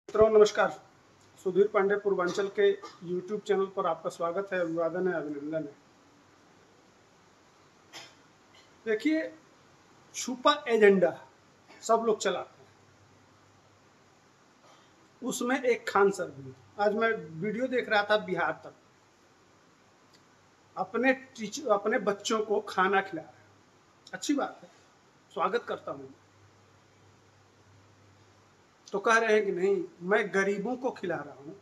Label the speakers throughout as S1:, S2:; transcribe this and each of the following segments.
S1: मित्रों नमस्कार। सुधीर पांडे पूर्वांचल के YouTube चैनल पर आपका स्वागत है, अभिवादन है, अभिनंदन है। देखिए, छुपा एजेंडा सब लोग चलाते हैं, उसमें एक खान सर भी। आज मैं वीडियो देख रहा था, बिहार तक अपने बच्चों को खाना खिला रहे हैं। अच्छी बात है, स्वागत करता हूँ। तो कह रहे हैं कि नहीं, मैं गरीबों को खिला रहा हूँ।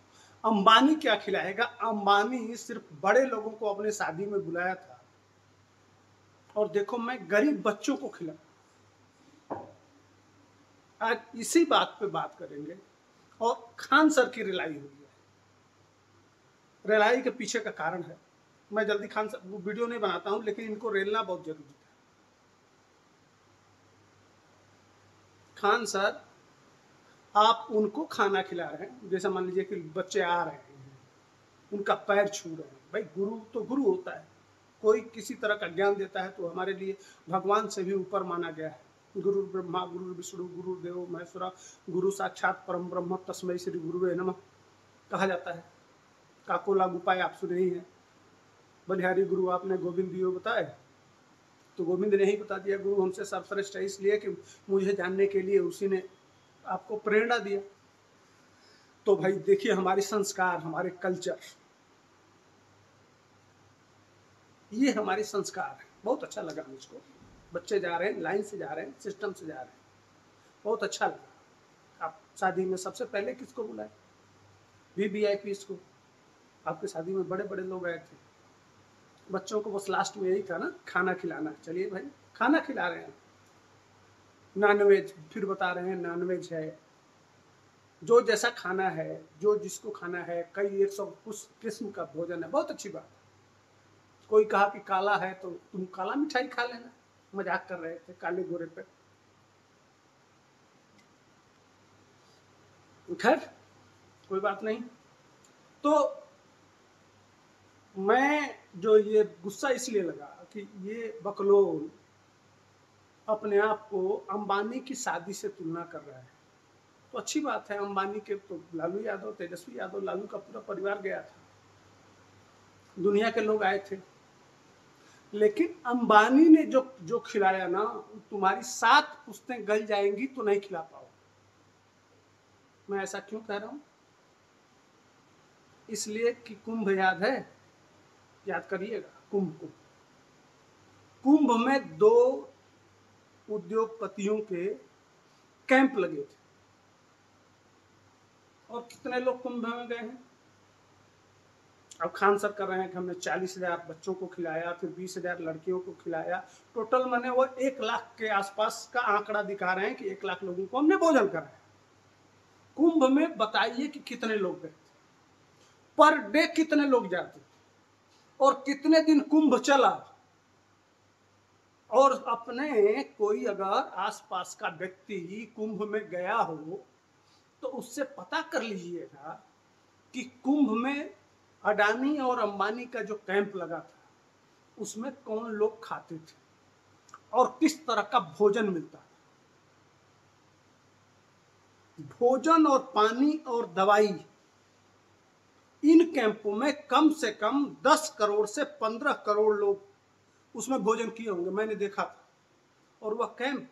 S1: अंबानी क्या खिलाएगा? अंबानी सिर्फ बड़े लोगों को अपने शादी में बुलाया था, और देखो मैं गरीब बच्चों को खिला। आज इसी बात पे बात करेंगे। और खान सर की रिलाई हुई है। रिलाई के पीछे का कारण है, मैं जल्दी खान सर वीडियो नहीं बनाता हूं, लेकिन इनको रेलना बहुत जरूरी था। खान सर, आप उनको खाना खिला रहे हैं, जैसे मान लीजिए कि बच्चे आ रहे हैं, उनका पैर छू रहे हैं। भाई गुरु तो गुरु होता है, कोई किसी तरह का ज्ञान देता है तो हमारे लिए भगवान से भी ऊपर माना गया है। गुरु ब्रह्मा गुरु विष्णु गुरुदेव महेश्वरा, गुरु साक्षात परम ब्रह्म तस्मै श्री गुरुवे नमः कहा जाता है। काको लागू पाए आप सुने ही है। बलिहारी गुरु आपने गोविंद दियो बताए, तो गोविंद ने ही बता दिया। गुरु हमसे सर्वश्रेष्ठ है इसलिए कि मुझे जानने के लिए उसी ने आपको प्रेरणा दिया। तो भाई देखिए, हमारे संस्कार, हमारे कल्चर, ये हमारे संस्कार है। बहुत अच्छा लगा मुझको। बच्चे जा रहे हैं, लाइन से जा रहे हैं, सिस्टम से जा रहे हैं, बहुत अच्छा लगा। आप शादी में सबसे पहले किसको बुलाए? वीवीआईपी को। आपके शादी में बड़े बड़े लोग आए थे, बच्चों को बस लास्ट में यही था ना, खाना खिलाना। चलिए भाई, खाना खिला रहे हैं। नॉनवेज, फिर बता रहे हैं नॉनवेज है, जो जैसा खाना है, जो जिसको खाना है, कई 100 कुछ किस्म का भोजन है। बहुत अच्छी बात। कोई कहा कि काला है तो तुम काला मिठाई खा लेना, मजाक कर रहे थे काले गोरे पे। खैर कोई बात नहीं। तो मैं जो ये गुस्सा इसलिए लगा कि ये बकलोल अपने आप को अंबानी की शादी से तुलना कर रहा है। तो अच्छी बात है, अंबानी के तो लालू यादव, तेजस्वी यादव, लालू का पूरा परिवार गया था, दुनिया के लोग आए थे। लेकिन अंबानी ने जो जो खिलाया ना, तुम्हारी 7 पुश्तें गल जाएंगी तो नहीं खिला पाओ। मैं ऐसा क्यों कह रहा हूं? इसलिए कि कुंभ याद है, याद करिएगा कुंभ को। कुंभ में 2 उद्योगपतियों के कैंप लगे थे, और कितने लोग कुंभ में गए हैं? अब खान सर कर रहे हैं कि हमने 40,000 बच्चों को खिलाया, फिर 20,000 लड़कियों को खिलाया। टोटल मैंने वो 1 लाख के आसपास का आंकड़ा दिखा रहे हैं कि 1 लाख लोगों को हमने भोजन कराया। कुंभ में बताइए कि कितने लोग गए थे, पर डे कितने लोग जाते थे, और कितने दिन कुंभ चला। और अपने कोई अगर आसपास का व्यक्ति कुंभ में गया हो तो उससे पता कर लीजिएगा कि कुंभ में अडानी और अंबानी का जो कैंप लगा था, उसमें कौन लोग खाते थे और किस तरह का भोजन मिलता था। भोजन और पानी और दवाई, इन कैंपों में कम से कम 10 करोड़ से 15 करोड़ लोग उसमें भोजन किए होंगे, मैंने देखा था। और वह कैंप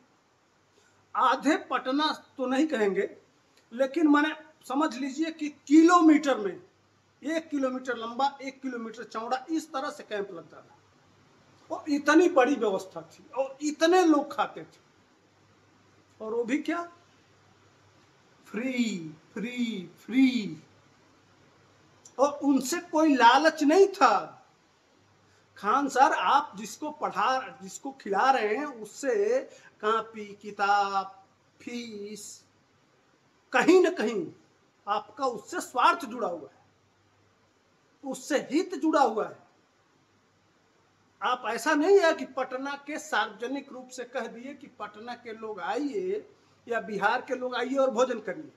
S1: आधे पटना तो नहीं कहेंगे, लेकिन मैंने समझ लीजिए कि किलोमीटर में 1 किलोमीटर लंबा, 1 किलोमीटर चौड़ा, इस तरह से कैंप लगता था। और इतनी बड़ी व्यवस्था थी, और इतने लोग खाते थे, और वो भी क्या, फ्री फ्री फ्री। और उनसे कोई लालच नहीं था। खान सर, आप जिसको खिला रहे हैं, उससे कॉपी किताब, फीस, कहीं ना कहीं आपका उससे स्वार्थ जुड़ा हुआ है, उससे हित जुड़ा हुआ है। आप ऐसा नहीं है कि पटना के सार्वजनिक रूप से कह दिए कि पटना के लोग आइए या बिहार के लोग आइए और भोजन करिए।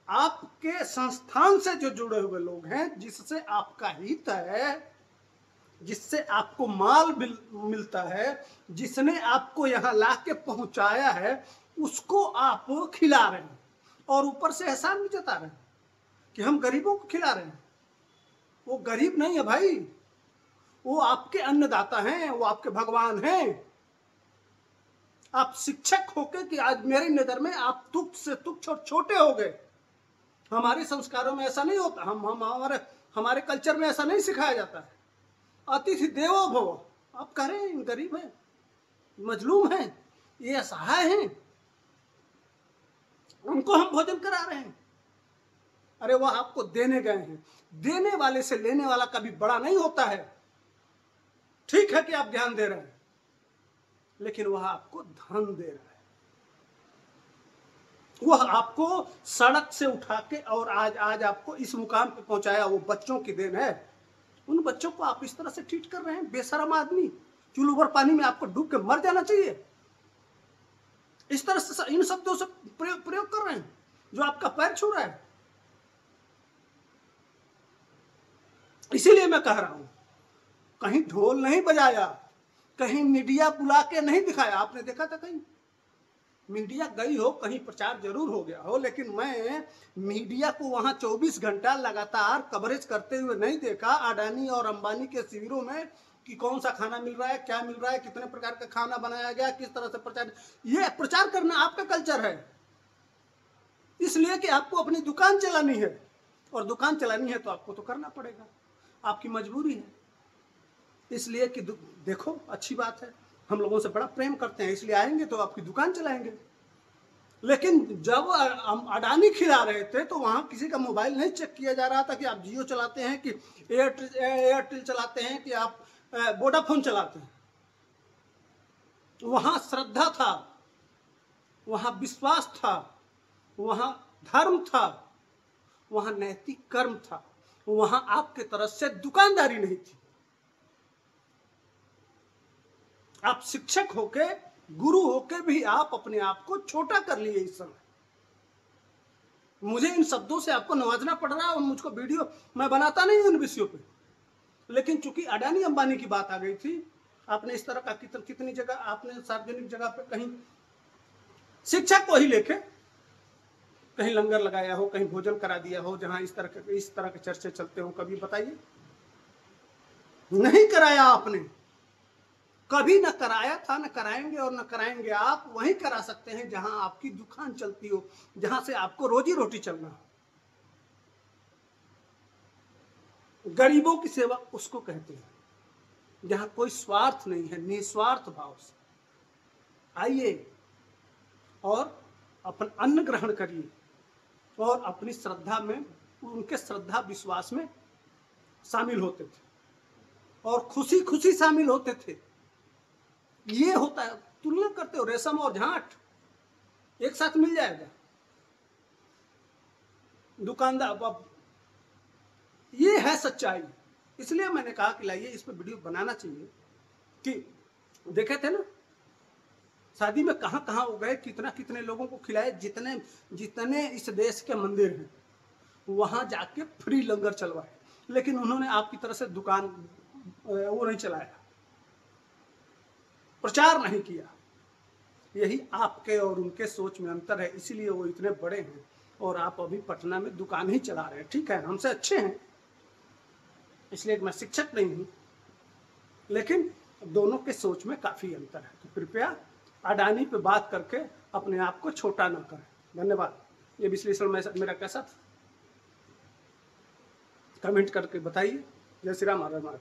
S1: आपके संस्थान से जो जुड़े हुए लोग हैं, जिससे आपका हित है, जिससे आपको माल मिलता है, जिसने आपको यहाँ ला के पहुंचाया है, उसको आप खिला रहे हैं। और ऊपर से एहसान भी जता रहे हैं कि हम गरीबों को खिला रहे हैं। वो गरीब नहीं है भाई, वो आपके अन्नदाता हैं, वो आपके भगवान हैं। आप शिक्षक होकर कि आज मेरी नजर में आप तुच्छ से तुच्छ और छोटे हो गए। हमारे संस्कारों में ऐसा नहीं होता, हमारे कल्चर में ऐसा नहीं सिखाया जाता है। अतिथि देवो भव। आप कह रहे हैं गरीब हैं, मजलूम हैं, ये असहाय हैं, उनको हम भोजन करा रहे हैं। अरे वह आपको देने गए हैं। देने वाले से लेने वाला कभी बड़ा नहीं होता है। ठीक है कि आप ज्ञान दे रहे हैं, लेकिन वह आपको धन दे रहा है। वह आपको सड़क से उठा के और आज आपको इस मुकाम पे पहुंचाया, वो बच्चों की देन है। उन बच्चों को आप इस तरह से ट्रीट कर रहे हैं। बेशरम आदमी, चूल्हे भर पानी में आपको डूब के मर जाना चाहिए। इस तरह से इन शब्दों से प्रयोग कर रहे हैं जो आपका पैर छू रहा है। इसीलिए मैं कह रहा हूं, कहीं ढोल नहीं बजाया, कहीं मीडिया बुला के नहीं दिखाया। आपने देखा था कहीं मीडिया गई हो, कहीं प्रचार जरूर हो गया हो, लेकिन मैं मीडिया को वहां 24 घंटा लगातार कवरेज करते हुए नहीं देखा। अडानी और अंबानी के शिविरों में कि कौन सा खाना मिल रहा है, क्या मिल रहा है, कितने प्रकार का खाना बनाया गया, किस तरह से प्रचार। ये प्रचार करना आपका कल्चर है, इसलिए कि आपको अपनी दुकान चलानी है, और दुकान चलानी है तो आपको तो करना पड़ेगा, आपकी मजबूरी है। इसलिए कि देखो, अच्छी बात है, हम लोगों से बड़ा प्रेम करते हैं, इसलिए आएंगे तो आपकी दुकान चलाएंगे। लेकिन जब अडानी खिला रहे थे तो वहां किसी का मोबाइल नहीं चेक किया जा रहा था कि आप जियो चलाते हैं, कि एयरटेल चलाते हैं, कि आप वोडाफोन चलाते हैं। वहां श्रद्धा था, वहां विश्वास था, वहां धर्म था, वहां नैतिक कर्म था, वहां आपके तरफ से दुकानदारी नहीं थी। आप शिक्षक होके, गुरु होके भी आप अपने आप को छोटा कर लिए इस समय। मुझे इन शब्दों से आपको नवाजना पड़ रहा है, और मुझको वीडियो मैं बनाता नहीं इन विषयों पे, लेकिन चूंकि अडानी अंबानी की बात आ गई थी, आपने इस तरह का कितनी जगह आपने सार्वजनिक जगह पे कहीं शिक्षक को ही लेके कहीं लंगर लगाया हो, कहीं भोजन करा दिया हो, जहां इस तरह के चर्चे चलते हो, कभी बताइए? नहीं कराया आपने, कभी न कराया था, न कराएंगे और न कराएंगे। आप वहीं करा सकते हैं जहां आपकी दुकान चलती हो, जहां से आपको रोजी रोटी चलना हो। गरीबों की सेवा उसको कहते हैं जहां कोई स्वार्थ नहीं है, निस्वार्थ भाव से आइए और अपन अन्न ग्रहण करिए, और अपनी श्रद्धा में, उनके श्रद्धा विश्वास में शामिल होते थे, और खुशी खुशी शामिल होते थे। ये होता है, तुलना करते हो, रेशम और झांट एक साथ मिल जाएगा। दुकानदार, ये है सच्चाई। इसलिए मैंने कहा कि लाइए इस पर वीडियो बनाना चाहिए। कि देखे थे ना शादी में कहां कहां हो गए, कितने लोगों को खिलाए, जितने इस देश के मंदिर हैं वहां जाके फ्री लंगर चलवाए, लेकिन उन्होंने आपकी तरह से दुकान वो नहीं चलाया, प्रचार नहीं किया। यही आपके और उनके सोच में अंतर है, इसीलिए वो इतने बड़े हैं और आप अभी पटना में दुकान ही चला रहे हैं। ठीक है, हमसे अच्छे हैं, इसलिए मैं शिक्षक नहीं हूं, लेकिन दोनों के सोच में काफी अंतर है। तो कृपया अडानी पे बात करके अपने आप को छोटा न करें। धन्यवाद। ये विश्लेषण मेरा कैसा था, कमेंट करके बताइए। जय श्री राम, हर हर महादेव।